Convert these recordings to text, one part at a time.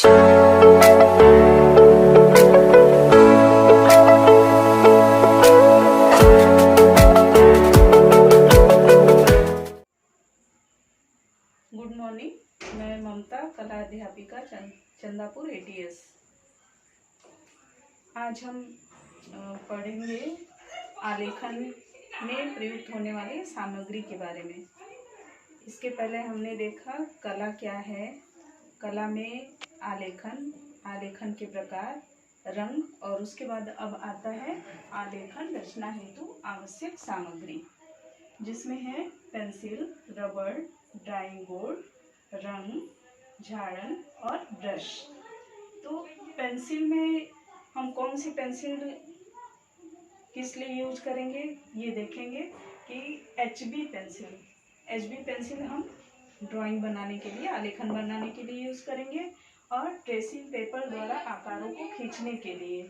Good morning, मैं ममता, कला अध्यापिका चंदापुर ATS। आज हम पढ़ेंगे आलेखन में प्रयुक्त होने वाली सामग्री के बारे में। इसके पहले हमने देखा कला क्या है, कला में आलेखन, आलेखन के प्रकार, रंग, और उसके बाद अब आता है आलेखन रचना हेतु आवश्यक सामग्री, जिसमें है पेंसिल, रबड़, ड्राइंग बोर्ड, रंग, झाड़न और ब्रश। तो पेंसिल में हम कौन सी पेंसिल किस लिए यूज करेंगे ये देखेंगे कि HB पेंसिल, HB पेंसिल हम ड्राइंग बनाने के लिए, आलेखन बनाने के लिए यूज करेंगे, और ट्रेसिंग पेपर द्वारा आकारों को खींचने के लिए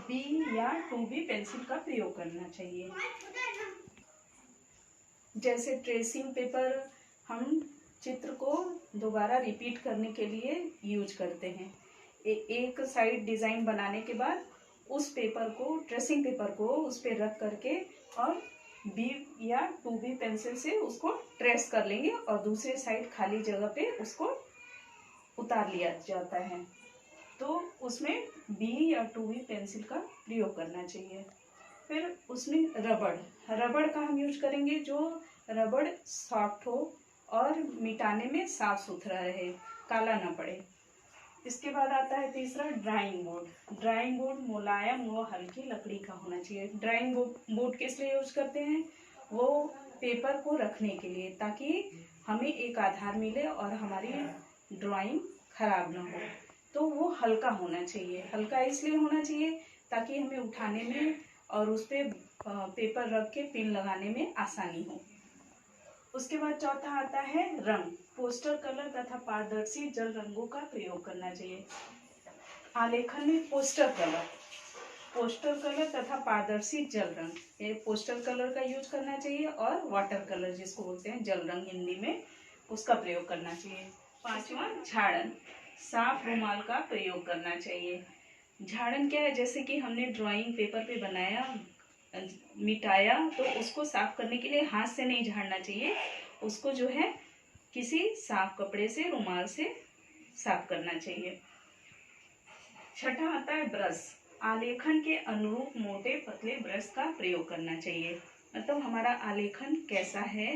B या 2B पेंसिल का प्रयोग करना चाहिए। जैसे ट्रेसिंग पेपर हम चित्र को दोबारा रिपीट करने के लिए यूज करते हैं। एक साइड डिज़ाइन बनाने के बाद उस पेपर को, ट्रेसिंग पेपर को उस पर रख करके और B या 2B पेंसिल से उसको ट्रेस कर लेंगे और दूसरे साइड खाली जगह पे उसको उतार लिया जाता है। तो उसमें B या 2B पेंसिल का प्रयोग करना चाहिए। फिर उसमें रबड़, रबड़ का हम यूज करेंगे जो रबड़ सॉफ्ट हो और मिटाने में साफ सुथरा रहे, काला ना पड़े। इसके बाद आता है तीसरा ड्राइंग बोर्ड। ड्राइंग बोर्ड मुलायम व हल्की लकड़ी का होना चाहिए। ड्राइंग बोर्ड किस लिए यूज करते हैं? वो पेपर को रखने के लिए, ताकि हमें एक आधार मिले और हमारी ड्राइंग खराब ना हो। तो वो हल्का होना चाहिए। हल्का इसलिए होना चाहिए ताकि हमें उठाने में और उस पर पेपर रख के पिन लगाने में आसानी हो। उसके बाद चौथा आता है रंग। पोस्टर कलर तथा पारदर्शी जल रंगों का प्रयोग करना चाहिए। आलेखन में पोस्टर कलर तथा पारदर्शी जल रंग, ये पोस्टर कलर का यूज करना चाहिए, और वाटर कलर जिसको बोलते हैं जल रंग हिंदी में, उसका प्रयोग करना चाहिए। पांचवा झाड़न, साफ रुमाल का प्रयोग करना चाहिए। झाड़न क्या है? जैसे कि हमने ड्राइंग पेपर पे बनाया, मिटाया, तो उसको साफ करने के लिए हाथ से नहीं झाड़ना चाहिए, उसको जो है किसी साफ कपड़े से, रुमाल से साफ करना चाहिए। छठा आता है ब्रश। आलेखन के अनुरूप मोटे पतले ब्रश का प्रयोग करना चाहिए। मतलब हमारा आलेखन कैसा है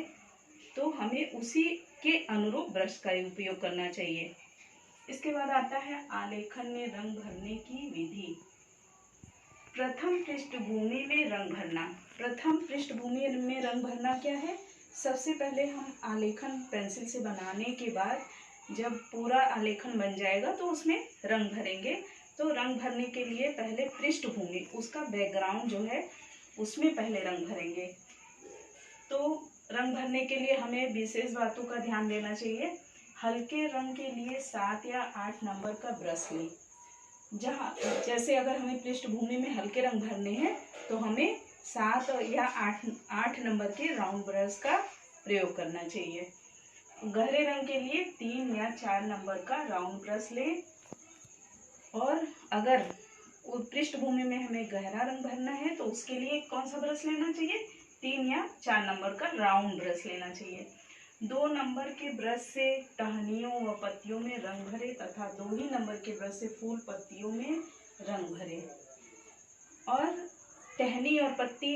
तो हमें उसी के अनुरूप ब्रश का उपयोग करना चाहिए। इसके बाद आता है आलेखन में रंग भरने की विधि। प्रथम पृष्ठभूमि में रंग भरना। प्रथम पृष्ठभूमि में रंग भरना क्या है? सबसे पहले हम आलेखन पेंसिल से बनाने के बाद जब पूरा आलेखन बन जाएगा तो उसमें रंग भरेंगे। तो रंग भरने के लिए पहले पृष्ठभूमि, उसका बैकग्राउंड जो है उसमें पहले रंग भरेंगे। तो रंग भरने के लिए हमें विशेष बातों का ध्यान देना चाहिए। हल्के रंग के लिए 7 या 8 नंबर का ब्रश लें। जैसे अगर हमें पृष्ठभूमि में हल्के रंग भरने हैं तो हमें 7 या 8 नंबर के राउंड ब्रश का प्रयोग करना चाहिए। गहरे रंग के लिए 3 या 4 नंबर का राउंड ब्रश लें। और अगर पृष्ठभूमि में हमें गहरा रंग भरना है तो उसके लिए कौन सा ब्रश लेना चाहिए? 3 या 4 नंबर का राउंड ब्रश लेना चाहिए। 2 नंबर के ब्रश से टहनियों व पत्तियों में रंग भरे तथा 2 ही नंबर के ब्रश से फूल पत्तियों में रंग भरे। और टहनी और पत्ती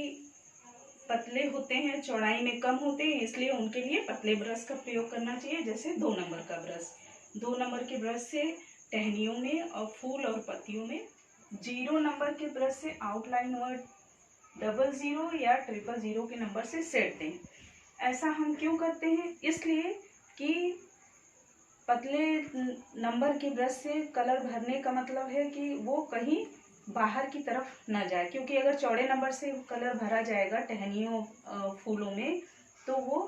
पतले होते हैं, चौड़ाई में कम होते हैं, इसलिए उनके लिए पतले ब्रश का प्रयोग करना चाहिए। जैसे 2 नंबर का ब्रश, 2 नंबर के ब्रश से टहनियों में और फूल और पत्तियों में। 0 नंबर के ब्रश से आउटलाइन व 00 या 000 के नंबर से सेट दें। ऐसा हम क्यों करते हैं? इसलिए कि पतले नंबर के ब्रश से कलर भरने का मतलब है कि वो कहीं बाहर की तरफ ना जाए, क्योंकि अगर चौड़े नंबर से कलर भरा जाएगा टहनियों फूलों में तो वो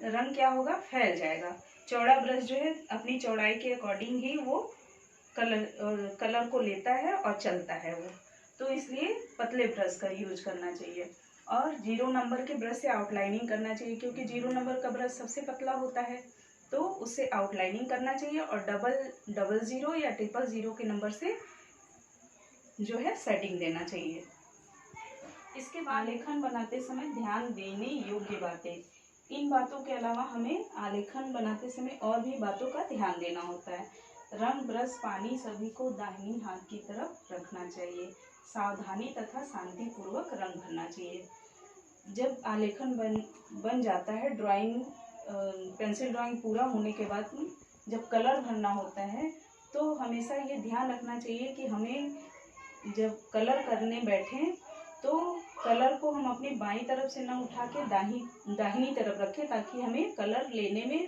रंग क्या होगा? फैल जाएगा। चौड़ा ब्रश जो है अपनी चौड़ाई के अकॉर्डिंग ही वो कलर को लेता है और चलता है वो, तो इसलिए पतले ब्रश का यूज करना चाहिए। और 0 नंबर के ब्रश से आउटलाइनिंग करना चाहिए, क्योंकि 0 नंबर का ब्रश सबसे पतला होता है। तो उससे आउटलाइनिंग करना चाहिए और डबल ज़ीरो या ट्रिपल ज़ीरो के नंबर से जो है सेटिंग देना चाहिए। इसके बाद आलेखन बनाते समय ध्यान देने योग्य बातें, इन बातों के अलावा हमें आलेखन बनाते समय और भी बातों का ध्यान देना होता है। रंग, ब्रश, पानी सभी को दाहिनी हाथ की तरफ रखना चाहिए। सावधानी तथा शांति पूर्वक रंग भरना चाहिए। जब आलेखन बन जाता है, पेंसिल ड्राइंग पूरा होने के बाद जब कलर भरना होता है तो हमेशा ये ध्यान रखना चाहिए कि हमें जब कलर करने बैठें तो कलर को हम अपनी बाईं तरफ से न उठा के दाहिनी तरफ रखें, ताकि हमें कलर लेने में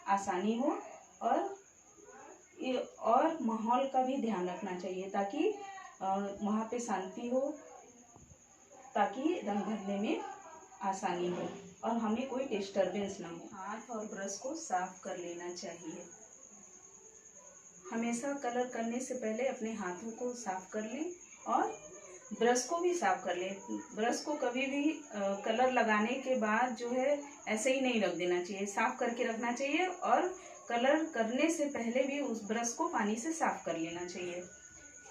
आसानी हो। और माहौल का भी ध्यान रखना चाहिए ताकि वहाँ पे शांति हो, ताकि रंग भरने में आसानी हो और हमें कोई डिस्टरबेंस ना हो। हाथ और ब्रश को साफ कर लेना चाहिए। हमेशा कलर करने से पहले अपने हाथों को साफ कर लें और ब्रश को भी साफ कर लें। ब्रश को कभी भी कलर लगाने के बाद जो है ऐसे ही नहीं रख देना चाहिए, साफ करके रखना चाहिए और कलर करने से पहले भी उस ब्रश को पानी से साफ कर लेना चाहिए।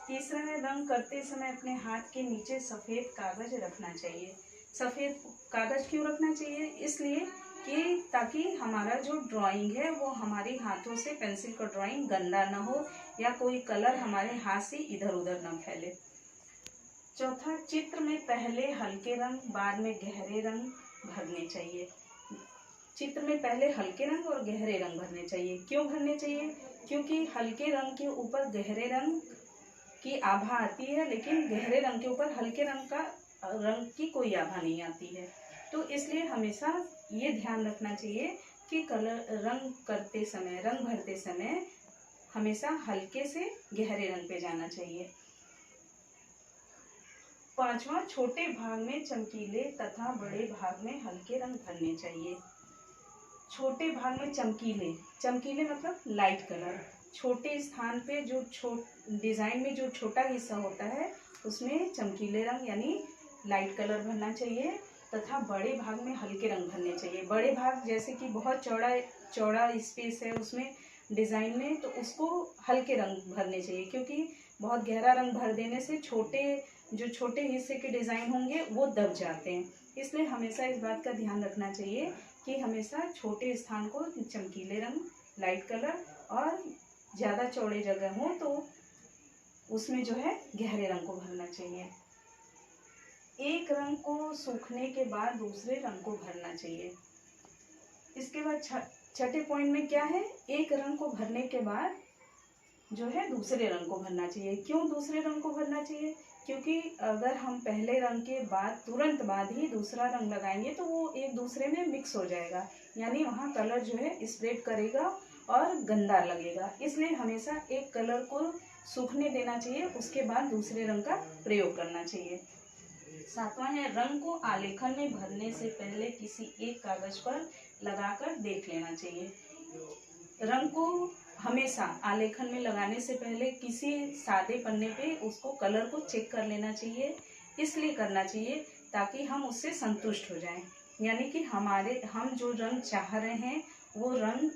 तीसरा है, रंग करते समय अपने हाथ के नीचे सफ़ेद कागज रखना चाहिए। सफ़ेद कागज क्यों रखना चाहिए? इसलिए कि ताकि हमारा जो ड्राइंग है वो हमारे हाथों से, पेंसिल का ड्राइंग गंदा ना हो या कोई कलर हमारे हाथ से इधर उधर ना फैले। चौथा, चित्र में पहले हल्के रंग बाद में गहरे रंग भरने चाहिए। चित्र में पहले हल्के रंग और गहरे रंग भरने चाहिए। क्यों भरने चाहिए? क्योंकि हल्के रंग के ऊपर गहरे रंग की आभा आती है, लेकिन गहरे रंग के ऊपर हल्के रंग की कोई आभा नहीं आती है। तो इसलिए हमेशा ये ध्यान रखना चाहिए कि रंग भरते समय हमेशा हल्के से गहरे रंग पे जाना चाहिए। पांचवा, छोटे भाग में चमकीले तथा बड़े भाग में हल्के रंग भरने चाहिए। छोटे भाग में चमकीले मतलब लाइट कलर। छोटे स्थान पे जो डिजाइन में जो छोटा हिस्सा होता है उसमें चमकीले रंग यानी लाइट कलर भरना चाहिए तथा बड़े भाग में हल्के रंग भरने चाहिए। बड़े भाग जैसे कि बहुत चौड़ा स्पेस है उसमें डिजाइन में, तो उसको हल्के रंग भरने चाहिए, क्योंकि बहुत गहरा रंग भर देने से जो छोटे हिस्से के डिजाइन होंगे वो दब जाते हैं। इसलिए हमेशा इस बात का ध्यान रखना चाहिए कि हमेशा छोटे स्थान को चमकीले रंग, लाइट कलर, और ज़्यादा चौड़े जगह हो तो उसमें जो है गहरे रंग को भरना चाहिए। एक रंग को सूखने के बाद दूसरे रंग को भरना चाहिए। इसके बाद छठे पॉइंट में क्या है, एक रंग को भरने के बाद जो है दूसरे रंग को भरना चाहिए। क्यों दूसरे रंग को भरना चाहिए? क्योंकि अगर हम पहले रंग के बाद तुरंत बाद ही दूसरा रंग लगाएंगे तो वो एक दूसरे में मिक्स हो जाएगा, यानी वहाँ कलर जो है स्प्रेड करेगा और गंदा लगेगा। इसलिए हमेशा एक कलर को सूखने देना चाहिए, उसके बाद दूसरे रंग का प्रयोग करना चाहिए। सातवां है, रंग को आलेखन में भरने से पहले किसी एक कागज पर लगाकर देख लेना चाहिए। रंग को हमेशा आलेखन में लगाने से पहले किसी सादे पन्ने पे उसको कलर को चेक कर लेना चाहिए। इसलिए करना चाहिए ताकि हम उससे संतुष्ट हो जाएं, यानी कि हम जो रंग चाह रहे हैं वो रंग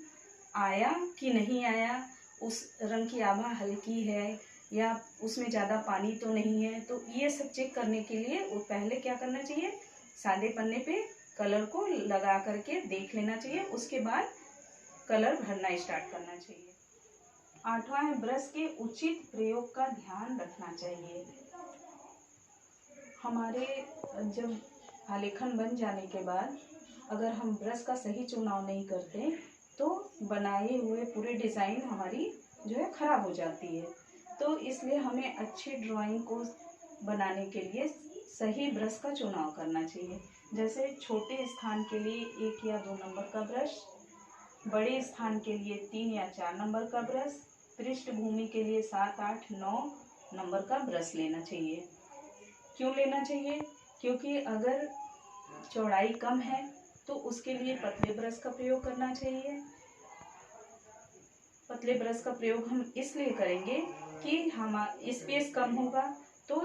आया कि नहीं आया, उस रंग की आभा हल्की है या उसमें ज़्यादा पानी तो नहीं है। तो ये सब चेक करने के लिए वो पहले क्या करना चाहिए, सादे पन्ने पे कलर को लगा करके देख लेना चाहिए, उसके बाद कलर भरना स्टार्ट करना चाहिए। आठवां है, ब्रश के उचित प्रयोग का ध्यान रखना चाहिए। हमारे जब आलेखन बन जाने के बाद अगर हम ब्रश का सही चुनाव नहीं करते तो बनाए हुए पूरे डिज़ाइन हमारी जो है खराब हो जाती है। तो इसलिए हमें अच्छी ड्राइंग को बनाने के लिए सही ब्रश का चुनाव करना चाहिए। जैसे छोटे स्थान के लिए 1 या 2 नंबर का ब्रश, बड़े स्थान के लिए 3 या 4 नंबर का ब्रश, पृष्ठभूमि के लिए 7, 8, 9 नंबर का ब्रश लेना चाहिए। क्यों लेना चाहिए? क्योंकि अगर चौड़ाई कम है तो उसके लिए पतले ब्रश का प्रयोग करना चाहिए। पतले ब्रश का प्रयोग हम इसलिए करेंगे कि हमारा स्पेस कम होगा तो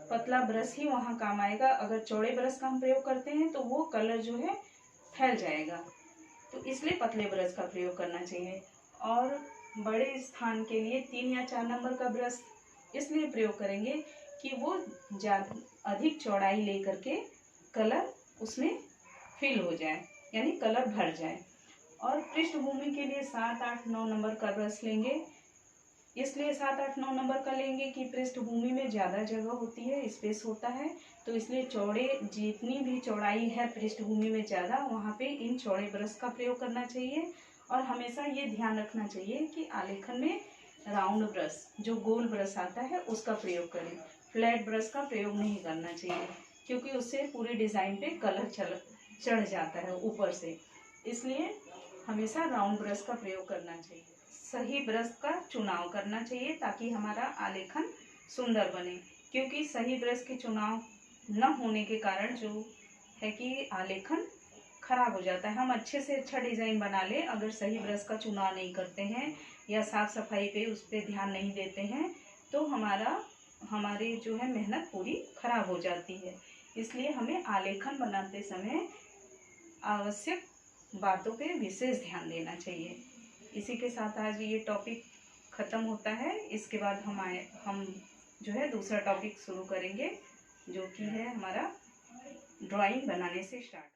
पतला ब्रश ही वहाँ काम आएगा। अगर चौड़े ब्रश का हम प्रयोग करते हैं तो वो कलर जो है फैल जाएगा। तो इसलिए पतले ब्रश का प्रयोग करना चाहिए। और बड़े स्थान के लिए 3 या 4 नंबर का ब्रश इसलिए प्रयोग करेंगे कि वो ज़्यादा अधिक चौड़ाई लेकर के कलर उसमें फिल हो जाए, यानी कलर भर जाए। और पृष्ठभूमि के लिए 7, 8, 9 नंबर का ब्रश लेंगे। इसलिए 7, 8, 9 नंबर का लेंगे कि पृष्ठभूमि में ज़्यादा जगह होती है, स्पेस होता है, तो इसलिए चौड़े जितनी भी चौड़ाई है पृष्ठभूमि में ज़्यादा, वहाँ पे इन चौड़े ब्रश का प्रयोग करना चाहिए। और हमेशा ये ध्यान रखना चाहिए कि आलेखन में राउंड ब्रश, जो गोल ब्रश आता है, उसका प्रयोग करें। फ्लैट ब्रश का प्रयोग नहीं करना चाहिए, क्योंकि उससे पूरे डिज़ाइन पे कलर चढ़ जाता है ऊपर से। इसलिए हमेशा राउंड ब्रश का प्रयोग करना चाहिए। सही ब्रश का चुनाव करना चाहिए ताकि हमारा आलेखन सुंदर बने, क्योंकि सही ब्रश के चुनाव न होने के कारण जो है कि आलेखन खराब हो जाता है। हम अच्छे से अच्छा डिज़ाइन बना ले, अगर सही ब्रश का चुनाव नहीं करते हैं या साफ सफाई पे उस पर ध्यान नहीं देते हैं, तो हमारी जो है मेहनत पूरी खराब हो जाती है। इसलिए हमें आलेखन बनाते समय आवश्यक बातों पे विशेष ध्यान देना चाहिए। इसी के साथ आज ये टॉपिक ख़त्म होता है। इसके बाद हम जो है दूसरा टॉपिक शुरू करेंगे, जो कि है हमारा ड्राइंग बनाने से स्टार्ट।